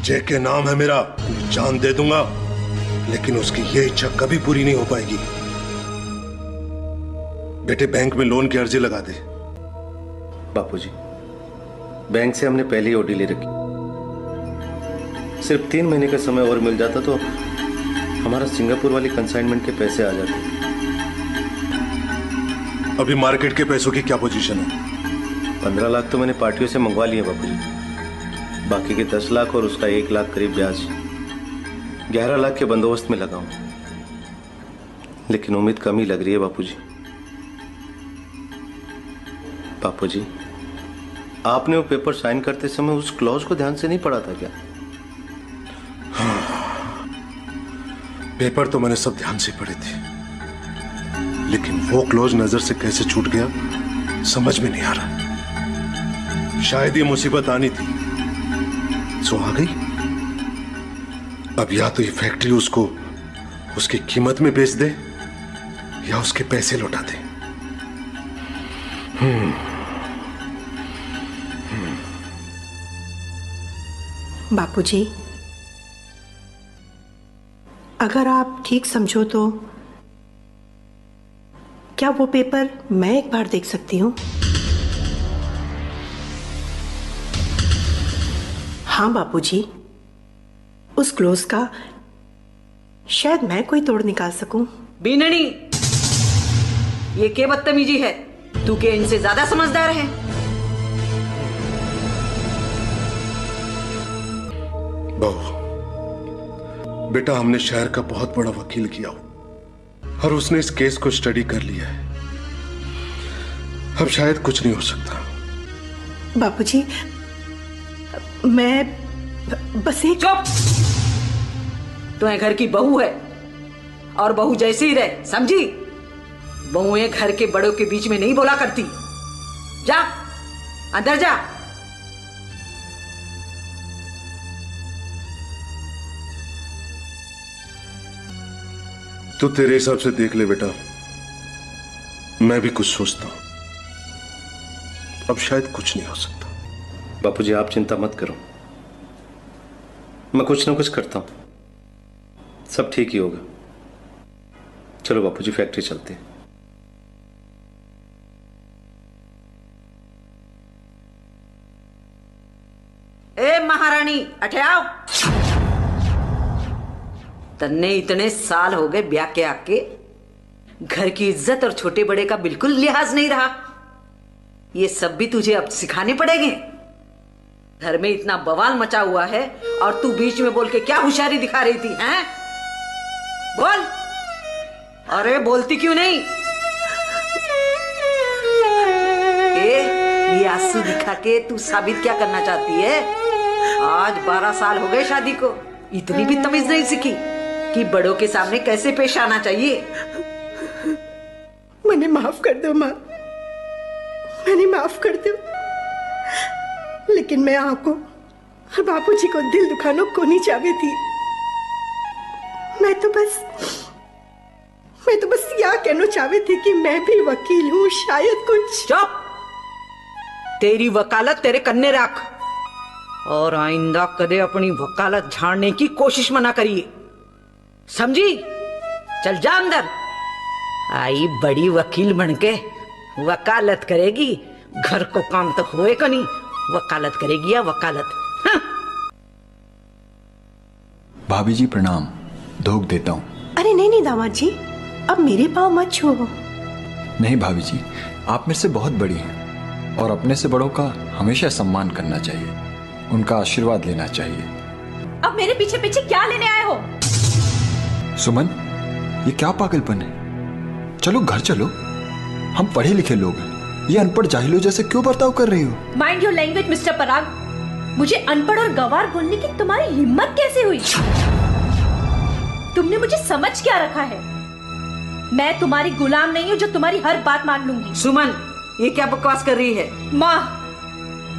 जय के नाम है मेरा, जान दे दूंगा, लेकिन उसकी ये इच्छा कभी पूरी नहीं हो पाएगी। बेटे बैंक में लोन की अर्जी लगा दे। बापूजी, बैंक से हमने पहले ही ओडी ले रखी। सिर्फ 3 महीने का समय और मिल जाता तो हमारा सिंगापुर वाली कंसाइनमेंट के पैसे आ जाते। अभी मार्केट के पैसों की क्या पोजीशन है? 15 लाख तो मैंने पार्टियों से मंगवा लिए बापूजी, बाकी के 10 लाख और उसका 1 लाख करीब ब्याज, 11 लाख के बंदोबस्त में लगाऊं। लेकिन उम्मीद कम ही लग रही है बापूजी। बापूजी, आपने वो पेपर साइन करते समय उस क्लॉज को ध्यान से नहीं पढ़ा था क्या? पेपर तो मैंने सब ध्यान से पढ़े थे, लेकिन वो क्लॉज नजर से कैसे छूट गया समझ में नहीं आ रहा। शायद ये मुसीबत आनी थी, सो आ गई। अब या तो ये फैक्ट्री उसको उसकी कीमत में बेच दे या उसके पैसे लौटा दे। बापूजी, अगर आप ठीक समझो तो क्या वो पेपर मैं एक बार देख सकती हूं? हाँ बापूजी, उस क्लोज का शायद मैं कोई तोड़ निकाल सकूं। बीननी, ये क्या बदतमीजी है? तू के इनसे ज्यादा समझदार है। बहू, बेटा हमने शहर का बहुत बड़ा वकील किया और उसने इस केस को स्टडी कर लिया है। अब शायद कुछ नहीं हो सकता। बापूजी, मैं बस एक... चुप! तुम्हें घर की बहू है और बहू जैसी ही रहे, समझी? बहुएं घर के बड़ों के बीच में नहीं बोला करती। जा अंदर जा। तो तेरे हिसाब से देख ले बेटा, मैं भी कुछ सोचता हूं। अब शायद कुछ नहीं हो सकता। बापूजी, आप चिंता मत करो, मैं कुछ ना कुछ करता हूं, सब ठीक ही होगा। चलो बापूजी, फैक्ट्री चलते हैं। ए महारानी, अठे आओ। तन्ने इतने साल हो गए ब्याह के आके, घर की इज्जत और छोटे बड़े का बिल्कुल लिहाज नहीं रहा। ये सब भी तुझे अब सिखाने पड़ेंगे। घर में इतना बवाल मचा हुआ है और तू बीच में बोल के क्या होशियारी दिखा रही थी, हैं? बोल। अरे बोलती क्यों नहीं? ये आंसू दिखा के तू साबित क्या करना चाहती है? आज 12 साल हो गए शादी को, इतनी भी तमीज नहीं सीखी कि बड़ों के सामने कैसे पेश आना चाहिए। मैंने माफ कर दो माँ, मैंने माफ कर दो, लेकिन मैं आपको और बापूजी को दिल दुखाना को नहीं चाहती थी। मैं तो बस यह कहना चाहती थी कि मैं भी वकील हूँ, शायद कुछ। चुप! तेरी वकालत तेरे कन्ने रख और आइंदा कदे अपनी वकालत झाड़ने की कोशिश मना करिए, समझी? चल जा अंदर। आई बड़ी वकील बनके वकालत करेगी, घर को काम तो होएगा नहीं, वकालत करेगी या वकालत। हाँ। भाभी जी प्रणाम, धोख देता हूँ। अरे नहीं दामाद जी, अब मेरे पाँव मत छुओ। नहीं भाभी जी, आप मेरे से बहुत बड़ी हैं और अपने से बड़ों का हमेशा सम्मान करना चाहिए, उनका आशीर्वाद लेना चाहिए। अब मेरे पीछे पीछे क्या लेने आए हो? सुमन, ये क्या पागलपन है? चलो घर चलो, हम पढ़े लिखे लोग हैं, ये अनपढ़ जाहिलों जैसे क्यों बर्ताव कर रही हो? माइंड योर लैंग्वेज मिस्टर पराग। मुझे अनपढ़ और गंवार बोलने की तुम्हारी हिम्मत कैसे हुई? तुमने मुझे समझ क्या रखा है? मैं तुम्हारी गुलाम नहीं हूँ जो तुम्हारी हर बात मान लूंगी। सुमन, ये क्या बकवास कर रही है? माँ,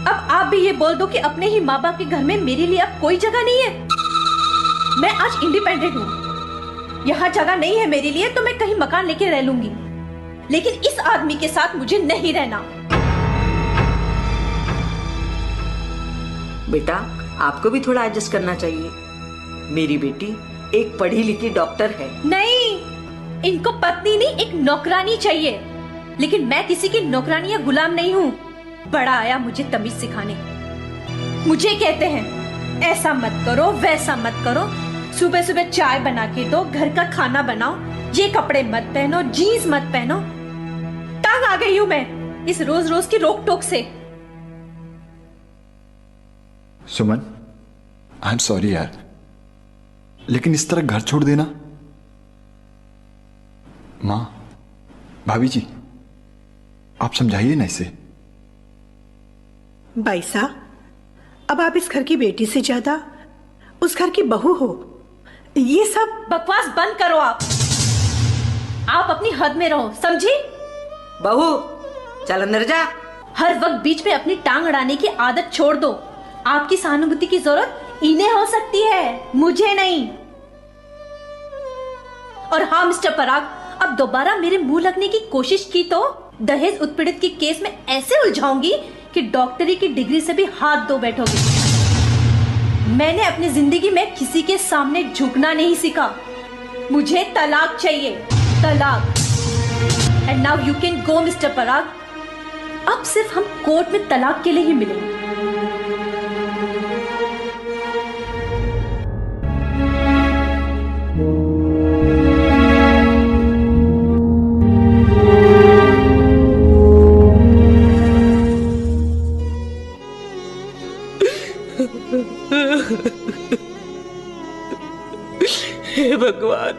अब आप भी ये बोल दो कि अपने ही माँ बाप के घर में मेरे लिए अब कोई जगह नहीं है। मैं आज इंडिपेंडेंट हूँ, यहाँ जगह नहीं है मेरे लिए तो मैं कहीं मकान लेके रह लूंगी, लेकिन इस आदमी के साथ मुझे नहीं रहना। बेटा, आपको भी थोड़ा एडजस्ट करना चाहिए। मेरी बेटी एक पढ़ी लिखी डॉक्टर है। नहीं, इनको पत्नी नहीं एक नौकरानी चाहिए। लेकिन मैं किसी की नौकरानी या गुलाम नहीं हूँ। बड़ा आया मुझे तमीज सिखाने। मुझे कहते हैं ऐसा मत करो, वैसा मत करो, सुबह सुबह चाय बना के दो, घर का खाना बनाओ, ये कपड़े मत पहनो, जीन्स मत पहनो। तंग आ गई हूँ मैं इस रोज रोज की रोक टोक से। सुमन, आई एम सॉरी यार, लेकिन इस तरह घर छोड़ देना। मां, भाभी जी, आप समझाइए ना इसे। भाई साहब, अब आप इस घर की बेटी से ज्यादा उस घर की बहू हो। ये सब बकवास बंद करो। आप अपनी हद में रहो, समझी? बहू चल अंदर जा। हर वक्त बीच में अपनी टांग अड़ाने की आदत छोड़ दो। आपकी सहानुभूति की जरूरत इन्हें हो सकती है, मुझे नहीं। और हाँ मिस्टर पराग, अब दोबारा मेरे मुंह लगने की कोशिश की तो दहेज उत्पीड़ित की केस में ऐसे उलझाऊंगी कि डॉक्टरी की डिग्री से भी हाथ धो बैठोगे। मैंने अपनी जिंदगी में किसी के सामने झुकना नहीं सीखा। मुझे तलाक चाहिए, तलाक। And now you can go mister Parag. अब सिर्फ हम कोर्ट में तलाक के लिए ही मिलेंगे। हे भगवान।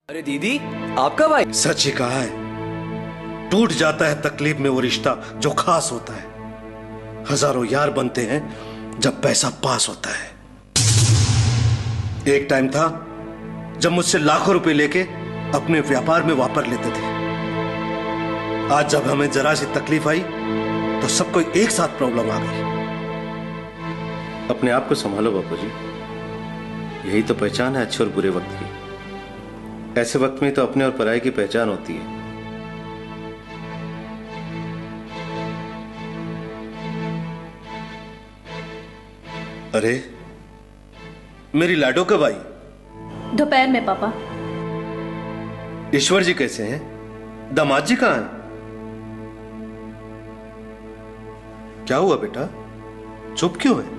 अरे दीदी, आपका भाई? सच ही कहा है, टूट जाता है तकलीफ में वो रिश्ता जो खास होता है। हजारों यार बनते हैं जब पैसा पास होता है। एक टाइम था जब मुझसे लाखों रुपए लेके अपने व्यापार में वापर लेते थे। आज जब हमें जरा सी तकलीफ आई तो सबको एक साथ प्रॉब्लम आ गई। अपने आप को संभालो बापूजी, यही तो पहचान है अच्छे और बुरे वक्त की। ऐसे वक्त में तो अपने और पराये की पहचान होती है। अरे मेरी लाडो कब आई? दोपहर में पापा। ईश्वर जी कैसे हैं? दामाद जी कहां हैं? क्या हुआ बेटा, चुप क्यों है?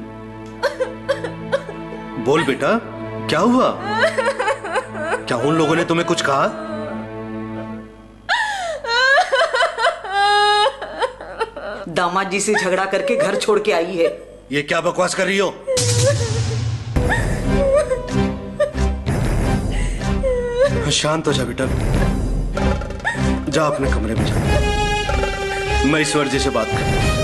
बोल बेटा, क्या हुआ? क्या उन लोगों ने तुम्हें कुछ कहा? दामाद जी से झगड़ा करके घर छोड़ के आई है। ये क्या बकवास कर रही हो? शांत हो जा बेटा, जा अपने कमरे में जा, मैं ईश्वर जी से बात कर।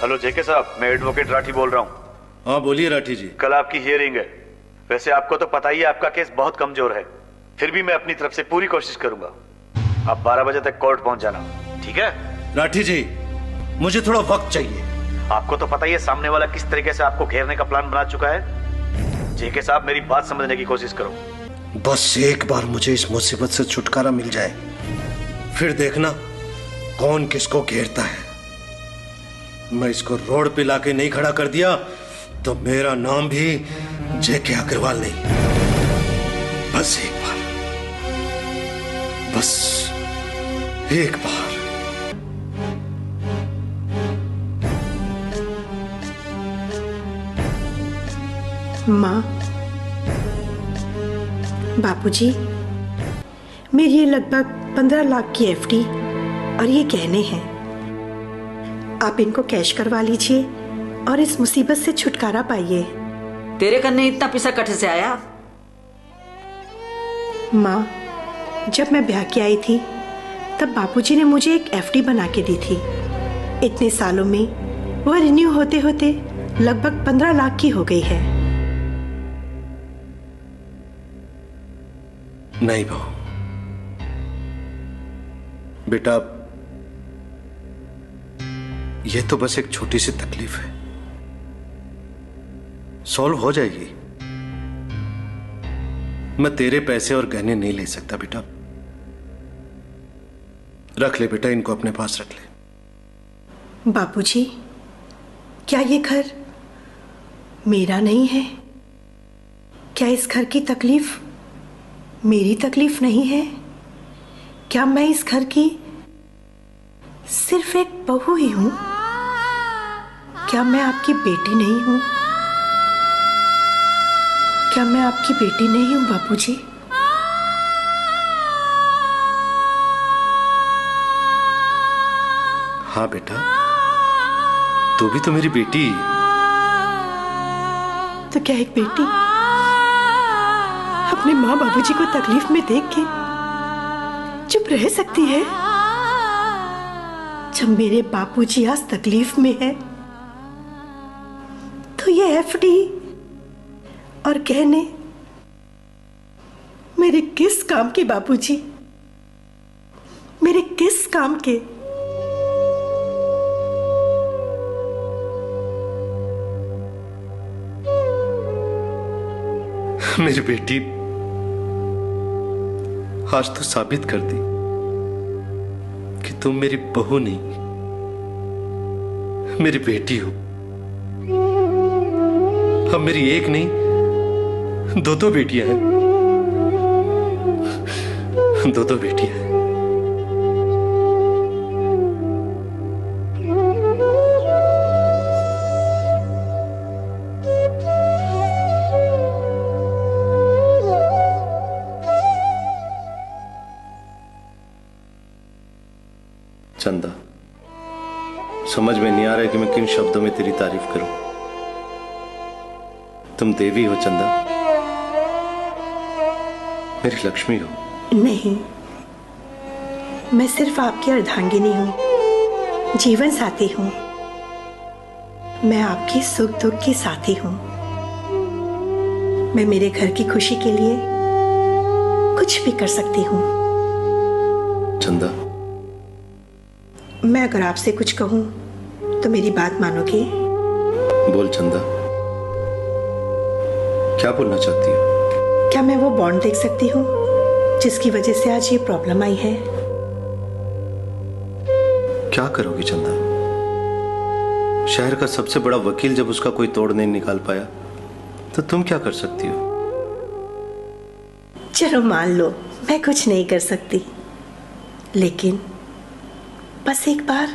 हेलो जेके साहब, मैं एडवोकेट राठी बोल रहा हूँ। हाँ बोलिए राठी जी। कल आपकी हियरिंग है। वैसे आपको तो पता ही है आपका केस बहुत कमजोर है, फिर भी मैं अपनी तरफ से पूरी कोशिश करूंगा। आप 12 बजे तक कोर्ट पहुंच जाना, ठीक है? राठी जी, मुझे थोड़ा वक्त चाहिए। आपको तो पता ही है सामने वाला किस तरीके से आपको घेरने का प्लान बना चुका है। जेके साहब, मेरी बात समझने की कोशिश करो। बस एक बार मुझे इस मुसीबत से छुटकारा मिल जाए, फिर देखना कौन किसको घेरता है। मैं इसको रोड पे लाके नहीं खड़ा कर दिया तो मेरा नाम भी जेके अग्रवाल नहीं। बस एक बार, बस एक बार। माँ, बापूजी, मेरी ये लगभग 15 लाख की एफडी और ये गहने हैं। आप इनको कैश करवा लीजिए और इस मुसीबत से छुटकारा पाइए। तेरे कन्ने इतना पैसा कट से आया? माँ, जब मैं ब्याह के आई थी तब बापूजी ने मुझे एक एफडी बना के दी थी। इतने सालों में वह रिन्यू होते होते लगभग 15 लाख की हो गई है। नहीं बहू, बेटा ये तो बस एक छोटी सी तकलीफ है, सॉल्व हो जाएगी। मैं तेरे पैसे और गहने नहीं ले सकता बेटा। रख ले बेटा, इनको अपने पास रख ले। बापूजी, क्या ये घर मेरा नहीं है? क्या इस घर की तकलीफ मेरी तकलीफ नहीं है? क्या मैं इस घर की सिर्फ एक बहू ही हूं? क्या मैं आपकी बेटी नहीं हूं? क्या मैं आपकी बेटी नहीं हूं बापूजी? हाँ बेटा, तू भी तो मेरी बेटी ही है। तो क्या एक बेटी अपने माँ बाबूजी को तकलीफ में देख के चुप रह सकती है? जब मेरे बापूजी आज तकलीफ में है तो ये एफडी और गहने मेरे किस काम के बापूजी? मेरे किस काम के? मेरी बेटी, आज तो साबित कर दी कि तुम मेरी बहू नहीं, मेरी बेटी हो। अब मेरी एक नहीं, दो बेटियां हैं, दो बेटियां हैं। चंदा, समझ में नहीं आ रहा है कि मैं किन शब्दों में तेरी तारीफ करूं। तुम देवी हो चंदा, मेरी लक्ष्मी हो। नहीं, मैं सिर्फ आपकी अर्धांगिनी हूं, जीवन साथी हूं। मैं आपकी सुख दुख की साथी हूं। मैं मेरे घर की खुशी के लिए कुछ भी कर सकती हूं। चंदा, मैं अगर आपसे कुछ कहूं तो मेरी बात मानोगे? बोल चंदा, क्या बोलना चाहती हो? क्या मैं वो बॉन्ड देख सकती हूँ जिसकी वजह से आज ये प्रॉब्लम आई है? क्या करोगी चंदा? शहर का सबसे बड़ा वकील जब उसका कोई तोड़ नहीं निकाल पाया तो तुम क्या कर सकती हो? चलो मान लो मैं कुछ नहीं कर सकती, लेकिन बस एक बार।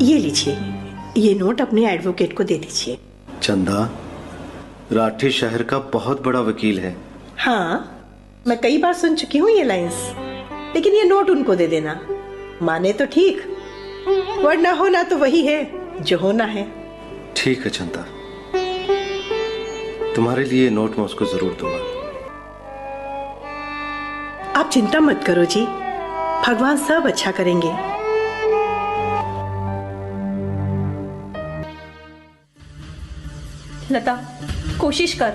ये लीजिए, ये नोट अपने एडवोकेट को दे दीजिए। चंदा, राठी शहर का बहुत बड़ा वकील है। हाँ, मैं कई बार सुन चुकी हूँ ये लाइंस, लेकिन ये नोट उनको दे देना। माने तो ठीक, वरना होना तो वही है जो होना है। ठीक है चंदा, तुम्हारे लिए नोट मैं उसको जरूर दूंगा। आप चिंता मत करो जी, भगवान सब अच्छा करेंगे। लता, कोशिश कर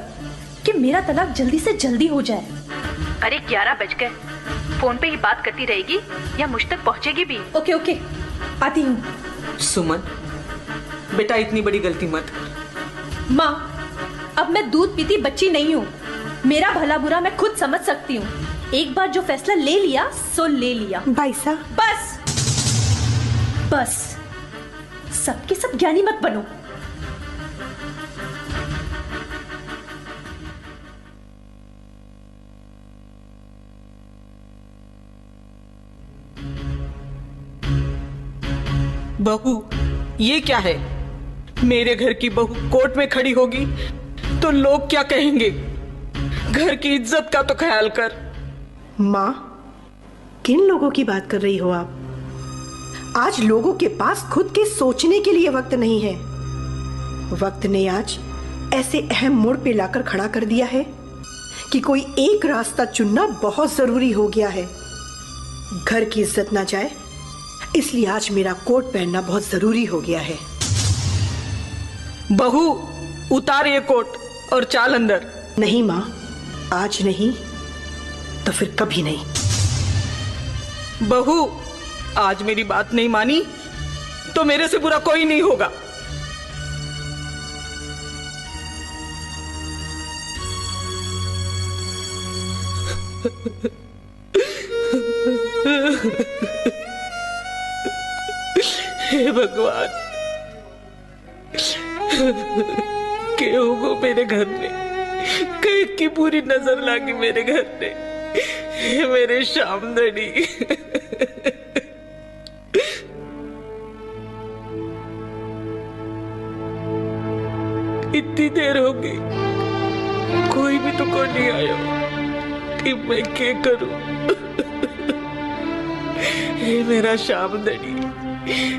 कि मेरा तलाक जल्दी से जल्दी हो जाए। अरे 11 बज गए, फोन पे ही बात करती रहेगी या मुझ तक पहुंचेगी भी? ओके ओके, आती हूँ। सुमन, बेटा इतनी बड़ी गलती मत कर। माँ, अब मैं दूध पीती बच्ची नहीं हूँ। मेरा भला बुरा मैं खुद समझ सकती हूँ। एक बार जो फैसला ले लिया सो ले लिया। बाईसा, बस बस, सबके सब ज्ञानी मत बनो। बहू, ये क्या है? मेरे घर की बहू कोर्ट में खड़ी होगी तो लोग क्या कहेंगे? घर की इज्जत का तो ख्याल कर। माँ, किन लोगों की बात कर रही हो आप? आज लोगों के पास खुद के सोचने के लिए वक्त नहीं है। वक्त ने आज ऐसे अहम मोड़ पे लाकर खड़ा कर दिया है कि कोई एक रास्ता चुनना बहुत जरूरी हो गया है। घर की इज्जत ना जाए, इसलिए आज मेरा कोट पहनना बहुत जरूरी हो गया है। बहू, उतार ये कोट और चाल अंदर। नहीं माँ, आज नहीं तो फिर कभी नहीं। बहू, आज मेरी बात नहीं मानी तो मेरे से बुरा कोई नहीं होगा। हे भगवान, क्यों हो मेरे घर में कहीं की पूरी नजर लागी मेरे घर में। मेरे शामदनी, इतनी देर हो गई, कोई भी तो कोई नहीं आया कि मैं क्या करूं। हे मेरा शामदनी,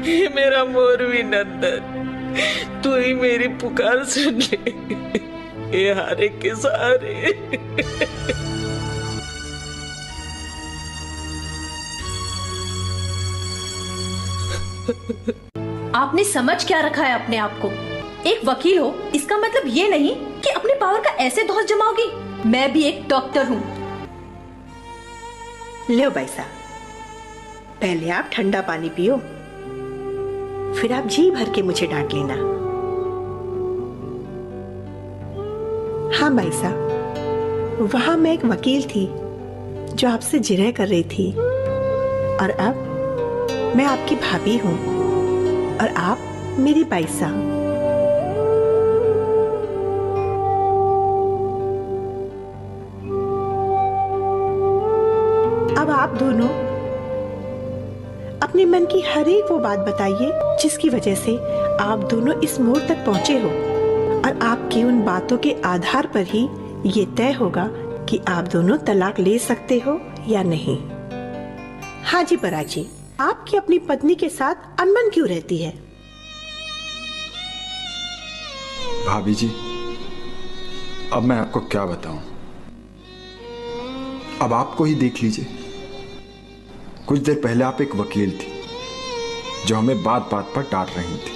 हे मेरा मोरवी नंदन, तू ही मेरी पुकार सुन ले। ये हारे के सहारे। आपने समझ क्या रखा है अपने आप को? एक वकील हो इसका मतलब ये नहीं कि अपने पावर का ऐसे धौंस जमाओगी। मैं भी एक डॉक्टर हूँ। लो भाई साहब, पहले आप ठंडा पानी पियो, फिर आप जी भर के मुझे डांट लेना। हाँ भाई साहब, वहां मैं एक वकील थी जो आपसे जिरह कर रही थी, और अब मैं आपकी भाभी हूं और आप मेरी बाईसा। अब आप दोनों अपने मन की हर एक वो बात बताइए जिसकी वजह से आप दोनों इस मोड़ तक पहुंचे हो, और आपकी उन बातों के आधार पर ही ये तय होगा कि आप दोनों तलाक ले सकते हो या नहीं। हाँ जी पराग जी, आपकी अपनी पत्नी के साथ अनबन क्यों रहती है? भाभी जी, अब मैं आपको क्या बताऊं। अब आपको ही देख लीजिए। कुछ देर पहले आप एक वकील थी जो हमें बात बात पर डांट रही थी।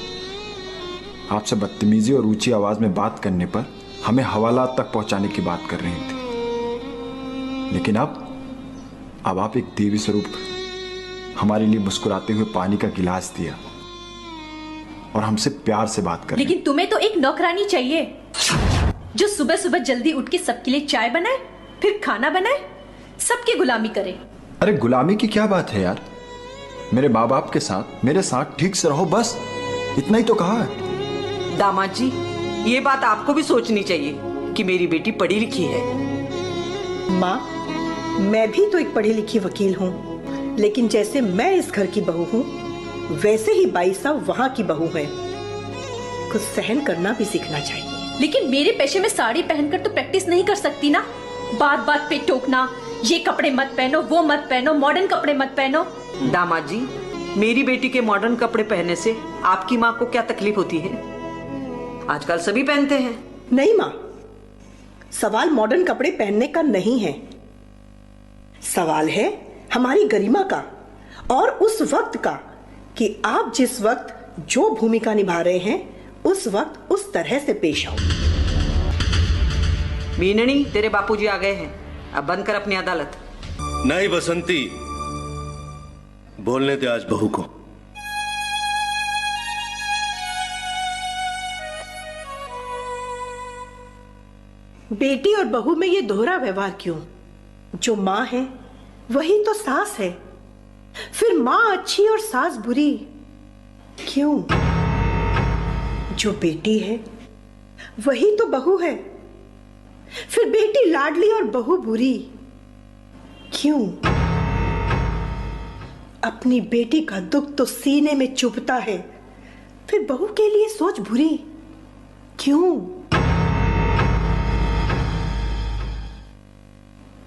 आपसे बदतमीजी और ऊंची आवाज में बात करने पर हमें हवालात तक पहुंचाने की बात कर रही थी। लेकिन अब आप एक देवी स्वरूप हमारे लिए मुस्कुराते हुए पानी का गिलास दिया और हमसे प्यार से बात कर। लेकिन तुम्हें तो एक नौकरानी चाहिए जो सुबह सुबह जल्दी उठ के सबके लिए चाय बनाए, फिर खाना बनाए, सबकी गुलामी करे। अरे गुलामी की क्या बात है यार, मेरे माँ बाप के साथ मेरे साथ ठीक से रहो, बस इतना ही तो कहा है। दामाद जी, ये बात आपको भी सोचनी चाहिए कि मेरी बेटी पढ़ी लिखी है। माँ, मैं भी तो एक पढ़ी लिखी वकील हूँ, लेकिन जैसे मैं इस घर की बहू हूँ वैसे ही बाईसा वहाँ की बहू है। कुछ सहन करना भी सीखना चाहिए। लेकिन मेरे पेशे में साड़ी पहनकर तो प्रैक्टिस नहीं कर सकती ना। बात बात पे टोकना, ये कपड़े मत पहनो, वो मत पहनो, मॉडर्न कपड़े मत पहनो। दामाद जी, मेरी बेटी के मॉडर्न कपड़े पहनने से आपकी माँ को क्या तकलीफ होती है? आजकल सभी पहनते हैं। नहीं माँ, सवाल मॉडर्न कपड़े पहनने का नहीं है, सवाल है हमारी गरिमा का और उस वक्त का कि आप जिस वक्त जो भूमिका निभा रहे हैं उस वक्त उस तरह से पेश आओ। मीननी, तेरे बापूजी आ गए हैं, अब बंद कर अपनी अदालत। नहीं बसंती, बोलने दे आज बहू को। बेटी और बहू में ये दोहरा व्यवहार क्यों? जो माँ है वही तो सास है, फिर माँ अच्छी और सास बुरी क्यों? जो बेटी है वही तो बहू है, फिर बेटी लाडली और बहू बुरी क्यों? अपनी बेटी का दुख तो सीने में चुभता है, फिर बहू के लिए सोच बुरी क्यों?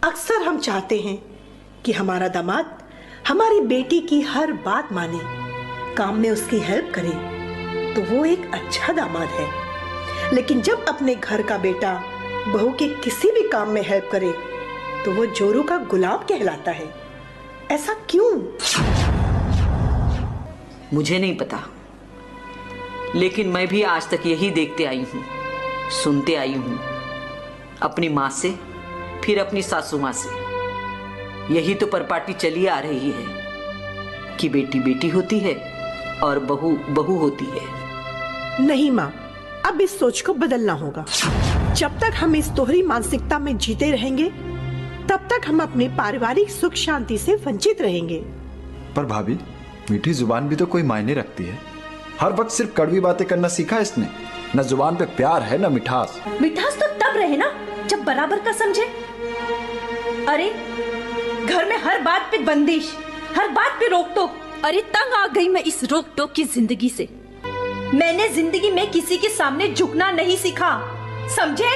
अक्सर हम चाहते हैं कि हमारा दामाद हमारी बेटी की हर बात माने, काम में उसकी हेल्प करे, तो वो एक अच्छा दामाद है। लेकिन जब अपने घर का बेटा बहू के किसी भी काम में हेल्प करे तो वो जोरू का गुलाम कहलाता है। ऐसा क्यों? मुझे नहीं पता, लेकिन मैं भी आज तक यही देखते आई हूं, सुनते आई हूं, अपनी माँ से, फिर अपनी सासू माँ से। यही तो परपाटी चली आ रही है कि बेटी बेटी होती है और बहू बहू होती है। नहीं माँ, अब इस सोच को बदलना होगा। जब तक हम इस दोहरी मानसिकता में जीते रहेंगे तब तक हम अपने पारिवारिक सुख शांति से वंचित रहेंगे। पर भाभी, मीठी जुबान भी तो कोई मायने रखती है। हर वक्त सिर्फ कड़वी बातें करना सीखा इसने। न जुबान पे प्यार है न मिठास। मिठास तो तब रहे ना जब बराबर का समझे। अरे घर में हर बात पे बंदिश, हर बात पे रोक टोक। अरे तंग आ गई मैं इस रोक टोक की जिंदगी से। मैंने जिंदगी में किसी के सामने झुकना नहीं सीखा, समझे?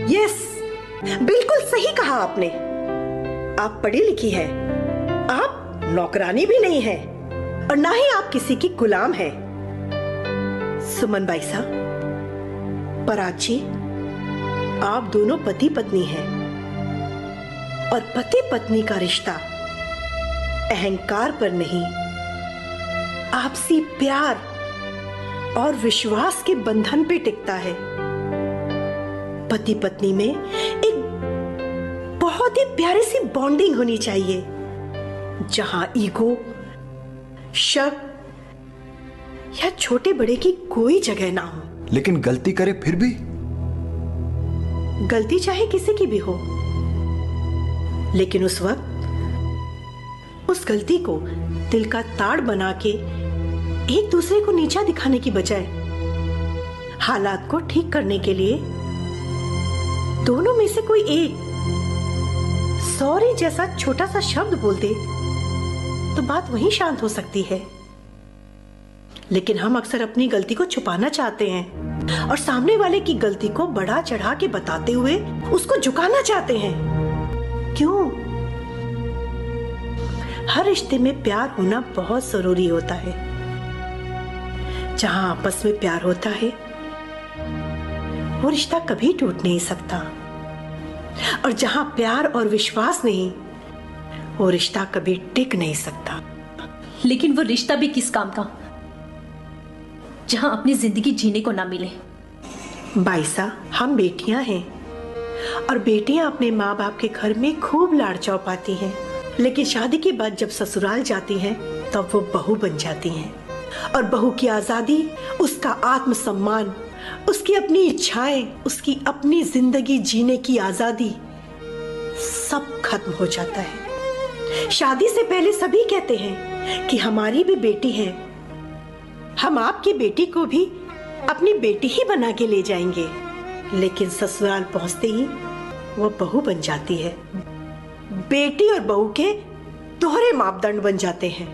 यस, बिल्कुल सही कहा आपने। आप पढ़ी लिखी है, आप नौकरानी भी नहीं है और ना ही आप किसी की गुलाम है। सुमन बाई साहब, पराग जी, आप दोनों पति पत्नी हैं और पति पत्नी का रिश्ता अहंकार पर नहीं, आपसी प्यार और विश्वास के बंधन पे टिकता है। पति पत्नी में एक बहुत ही प्यारी सी बॉन्डिंग होनी चाहिए, जहां ईगो, शक या छोटे बड़े की कोई जगह ना हो। लेकिन गलती करे फिर भी? गलती चाहे किसी की भी हो, लेकिन उस वक्त उस गलती को दिल का ताड़ बना के एक दूसरे को नीचा दिखाने की बजाय हालात को ठीक करने के लिए दोनों में से कोई एक सॉरी जैसा छोटा सा शब्द बोल दे तो बात वहीं शांत हो सकती है। लेकिन हम अक्सर अपनी गलती को छुपाना चाहते हैं और सामने वाले की गलती को बढ़ा चढ़ा के बताते हुए उसको झुकाना चाहते हैं। क्यों? हर रिश्ते में प्यार होना बहुत जरूरी होता है। जहां आपस में प्यार होता है वो रिश्ता कभी टूट नहीं सकता, और जहां प्यार और विश्वास नहीं वो रिश्ता कभी टिक नहीं सकता। लेकिन वो रिश्ता भी किस काम का जहां अपनी जिंदगी जीने को ना मिले। बाईसा, हम बेटियां हैं और बेटियां अपने माँ बाप के घर में खूब लाड़ चाव पाती हैं, लेकिन शादी के बाद जब ससुराल जाती हैं तब वो बहू बन जाती हैं और बहू की आजादी, उसका आत्मसम्मान, उसकी अपनी इच्छाएं, उसकी अपनी जिंदगी जीने की आजादी सब खत्म हो जाता है। शादी से पहले सभी कहते हैं कि हमारी भी बेटी है, हम आपकी बेटी को भी अपनी बेटी ही बना के ले जाएंगे, लेकिन ससुराल पहुंचते ही वो बहू बन जाती है। बेटी और बहू के दोहरे मापदंड बन जाते हैं।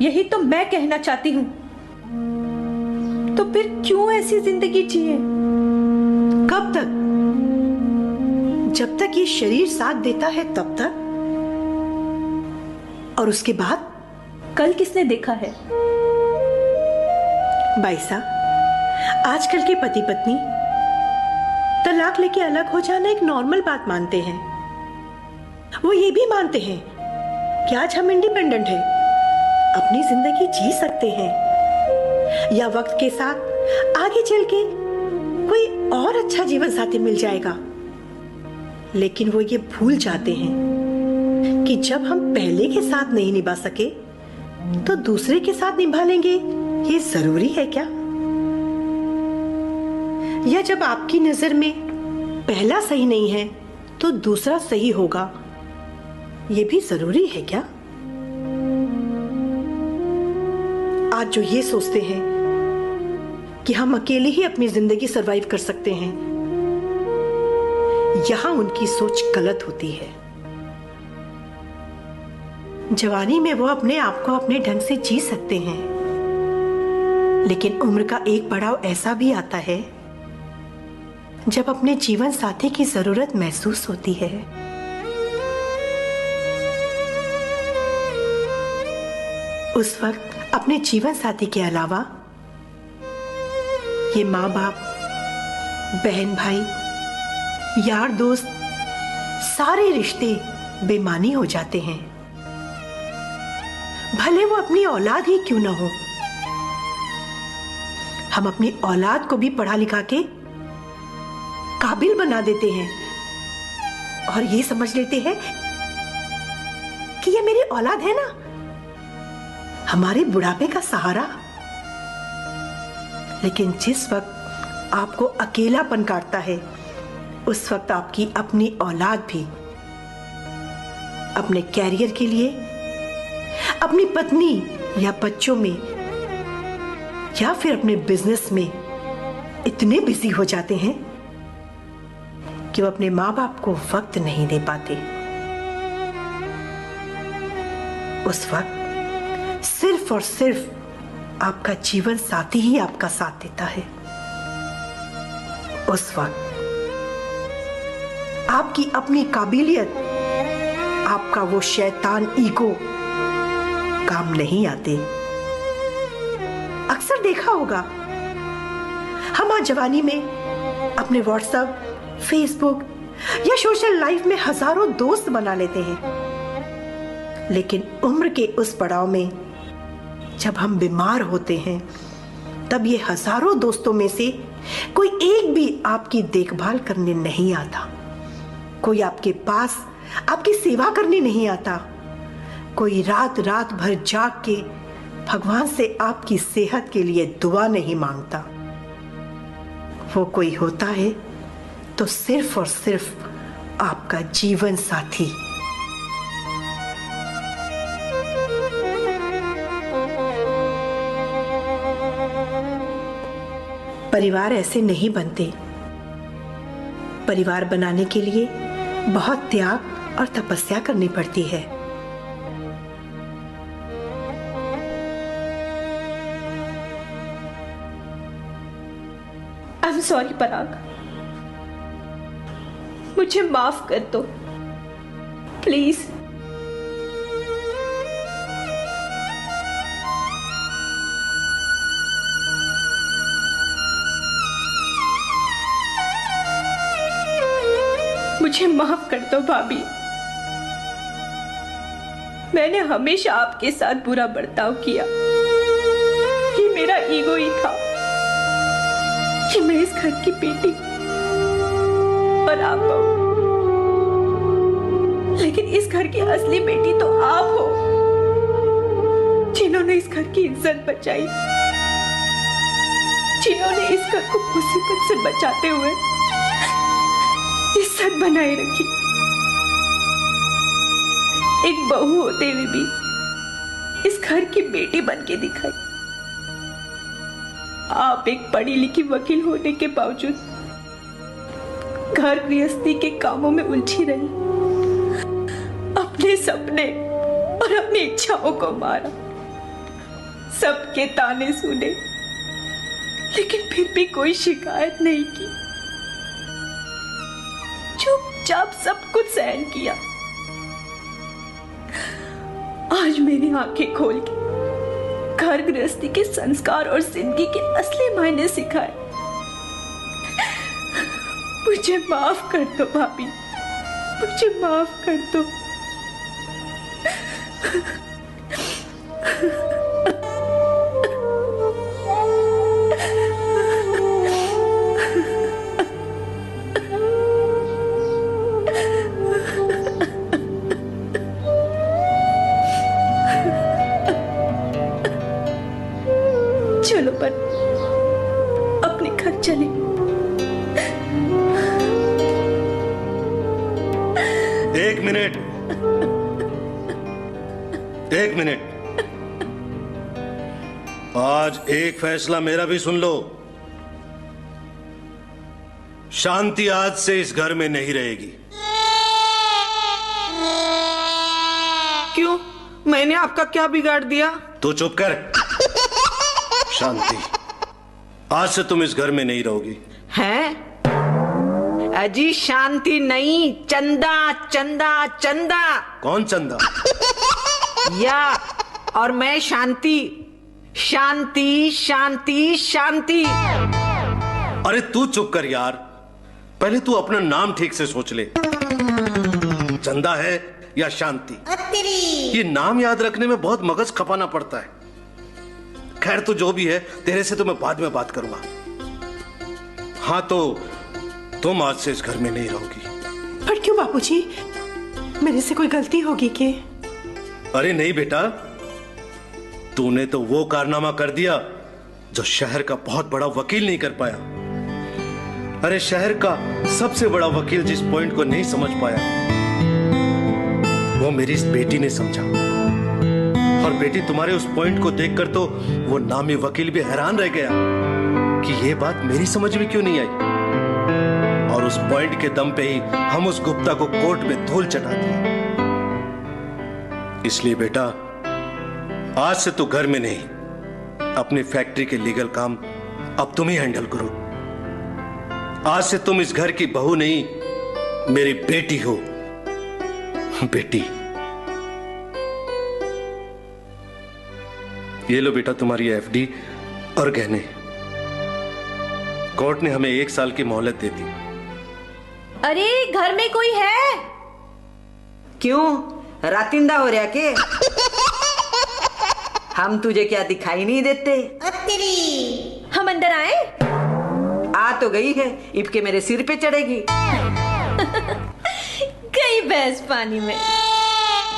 यही तो मैं कहना चाहती हूँ। तो फिर क्यों ऐसी जिंदगी जिए? कब तक? जब तक ये शरीर साथ देता है तब तक, और उसके बाद? कल किसने देखा है? बाईसा, आजकल के पति पत्नी तलाक लेके अलग हो जाना एक नॉर्मल बात मानते हैं। वो ये भी मानते हैं कि आज हम इंडिपेंडेंट हैं, अपनी जिंदगी जी सकते हैं, या वक्त के साथ आगे चल के कोई और अच्छा जीवन साथी मिल जाएगा। लेकिन वो ये भूल जाते हैं कि जब हम पहले के साथ नहीं निभा सके तो दूसरे के साथ निभा लेंगे, ये जरूरी है क्या? या जब आपकी नजर में पहला सही नहीं है तो दूसरा सही होगा, ये भी जरूरी है क्या? आज जो ये सोचते हैं कि हम अकेले ही अपनी जिंदगी सरवाइव कर सकते हैं, यहां उनकी सोच गलत होती है। जवानी में वो अपने आप को अपने ढंग से जी सकते हैं, लेकिन उम्र का एक पड़ाव ऐसा भी आता है जब अपने जीवन साथी की जरूरत महसूस होती है। उस वक्त अपने जीवन साथी के अलावा ये माँ बाप, बहन भाई, यार दोस्त, सारे रिश्ते बेमानी हो जाते हैं, भले वो अपनी औलाद ही क्यों ना हो। हम अपनी औलाद को भी पढ़ा लिखा के काबिल बना देते हैं और ये समझ लेते हैं कि ये मेरी औलाद है ना, हमारे बुढ़ापे का सहारा। लेकिन जिस वक्त आपको अकेलापन काटता है, उस वक्त आपकी अपनी औलाद भी अपने कैरियर के लिए, अपनी पत्नी या बच्चों में या फिर अपने बिजनेस में इतने बिजी हो जाते हैं कि वो अपने माँ बाप को वक्त नहीं दे पाते। उस वक्त सिर्फ और सिर्फ आपका जीवन साथी ही आपका साथ देता है। उस वक्त आपकी अपनी काबिलियत, आपका वो शैतान ईगो काम नहीं आते। अक्सर देखा होगा, हम आज जवानी में अपने व्हाट्सएप, फेसबुक या सोशल लाइफ में हजारों दोस्त बना लेते हैं, लेकिन उम्र के उस पड़ाव में जब हम बीमार होते हैं, तब ये हजारों दोस्तों में से कोई एक भी आपकी देखभाल करने नहीं आता, कोई आपके पास आपकी सेवा करने नहीं आता, कोई रात रात भर जाग के भगवान से आपकी सेहत के लिए दुआ नहीं मांगता। वो कोई होता है तो सिर्फ और सिर्फ आपका जीवन साथी। परिवार ऐसे नहीं बनते। परिवार बनाने के लिए बहुत त्याग और तपस्या करनी पड़ती है। आई एम सॉरी पराग, मुझे माफ कर दो प्लीज। मुझे माफ कर दो भाभी, मैंने हमेशा आपके साथ बुरा बर्ताव किया। ये मेरा ईगो ही था कि मैं इस घर की बेटी और आप बहू, लेकिन इस घर की असली बेटी तो आप हो, जिन्होंने इस घर की इज्जत बचाई, जिन्होंने इस घर को मुसीबत से बचाते हुए इज्जत बनाए रखी। एक बहू होते हुए भी इस घर की बेटी बन के दिखाई। आप एक पढ़ी लिखी वकील होने के बावजूद घर गृहस्थी के कामों में उलझी रही, अपने सपने और अपनी इच्छाओं को मारा, सबके ताने सुने, लेकिन फिर भी कोई शिकायत नहीं की, चुपचाप सब कुछ सहन किया। आज मेरी आंखें खोल के घर गृहस्थी के संस्कार और जिंदगी के असली मायने सिखाए। मुझे माफ कर दो भाभी, मुझे माफ कर दो। चलो पर अपने घर चले। एक मिनट, एक मिनट। आज एक फैसला मेरा भी सुन लो। शांति आज से इस घर में नहीं रहेगी। क्यों? मैंने आपका क्या बिगाड़ दिया? तो चुप कर। शांति, आज से तुम इस घर में नहीं रहोगी। हैं? अजी शांति नहीं, चंदा, चंदा, चंदा। कौन चंदा? या और मैं शांति। शांति शांति शांति। अरे तू चुप कर यार, पहले तू अपना नाम ठीक से सोच ले। चंदा है या शांति, ये नाम याद रखने में बहुत मगज खपाना पड़ता है। खैर तो जो भी है, तेरे से तो मैं बाद में बात करूंगा। हाँ तो तुम आज से इस घर में नहीं रहोगी। पर क्यों बापूजी, मेरे से कोई गलती होगी क्या? अरे नहीं बेटा, तूने तो वो कारनामा कर दिया जो शहर का बहुत बड़ा वकील नहीं कर पाया। अरे शहर का सबसे बड़ा वकील जिस पॉइंट को नहीं समझ पाया, वो मेरी इस बेटी ने समझा। और बेटी, तुम्हारे उस पॉइंट को देखकर तो वो नामी वकील भी हैरान रह गया कि ये बात मेरी समझ में क्यों नहीं आई। और उस पॉइंट के दम पे ही हम उस गुप्ता को कोर्ट में धूल चटा दिए। इसलिए बेटा, आज से तू घर में नहीं, अपनी फैक्ट्री के लीगल काम अब तुम ही हैंडल करो। आज से तुम इस घर की बहू नहीं, मेरी बेटी हो। बेटी, ये लो बेटा तुम्हारी एफडी और गहने। कोर्ट ने हमें 1 साल की मोहलत दे दी। अरे घर में कोई है? क्यों, रातिंदा हो रहा के? हम तुझे क्या दिखाई नहीं देते? हम अंदर आए? आ तो गई है, इब के मेरे सिर पे चढ़ेगी। गई भैंस पानी में।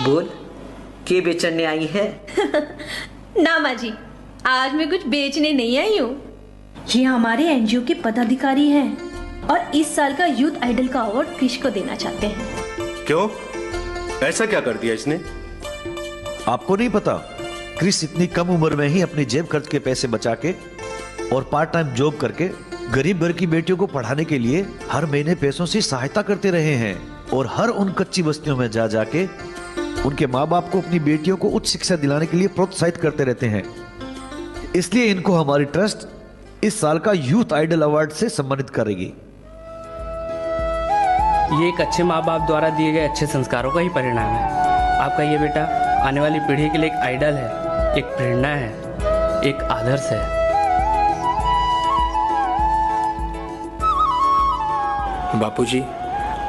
बोल, के बेचने आई है? ना माँ जी, आज मैं कुछ बेचने नहीं आई हूँ। ये हमारे एनजीओ के पदाधिकारी हैं और इस साल का यूथ आइडल का अवार्ड क्रिश को देना चाहते हैं। क्यों, ऐसा क्या कर दिया इसने? आपको नहीं पता, क्रिस इतनी कम उम्र में ही अपनी जेब खर्च के पैसे बचा के और पार्ट टाइम जॉब करके गरीब घर की बेटियों को पढ़ाने के लिए हर महीने पैसों से सहायता करते रहे हैं। और हर उन कच्ची बस्तियों में जा जाके उनके माँ बाप को अपनी बेटियों को उच्च शिक्षा दिलाने के लिए प्रोत्साहित करते रहते हैं। इसलिए इनको हमारी ट्रस्ट इस साल का यूथ आइडल अवार्ड से सम्मानित करेगी। ये एक अच्छे माँ बाप द्वारा दिए गए अच्छे संस्कारों का ही परिणाम है। आपका ये बेटा आने वाली पीढ़ी के लिए एक आइडल है, एक प्रेरणा है, एक आदर्श है। बापूजी,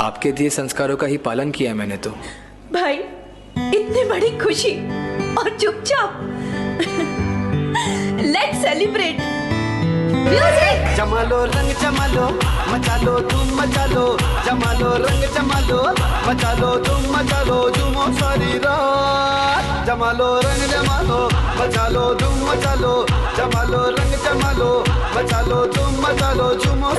आपके दिए संस्कारों का ही पालन किया मैंने तो। भाई, इतनी बड़ी खुशी और चुपचाप। Let's celebrate. म्यूजिक। जमा लो रंग जमा लो, मचा लो तुम मचा लो, जमा लो रंग जमा लो, मचा लो तुम मचा लो, झूमो सारी रात। जमा लो रंग जमा लो, मचा लो तुम मचा लो, जमा लो रंग जमा लो, मचा लो तुम मचा लो, झूमो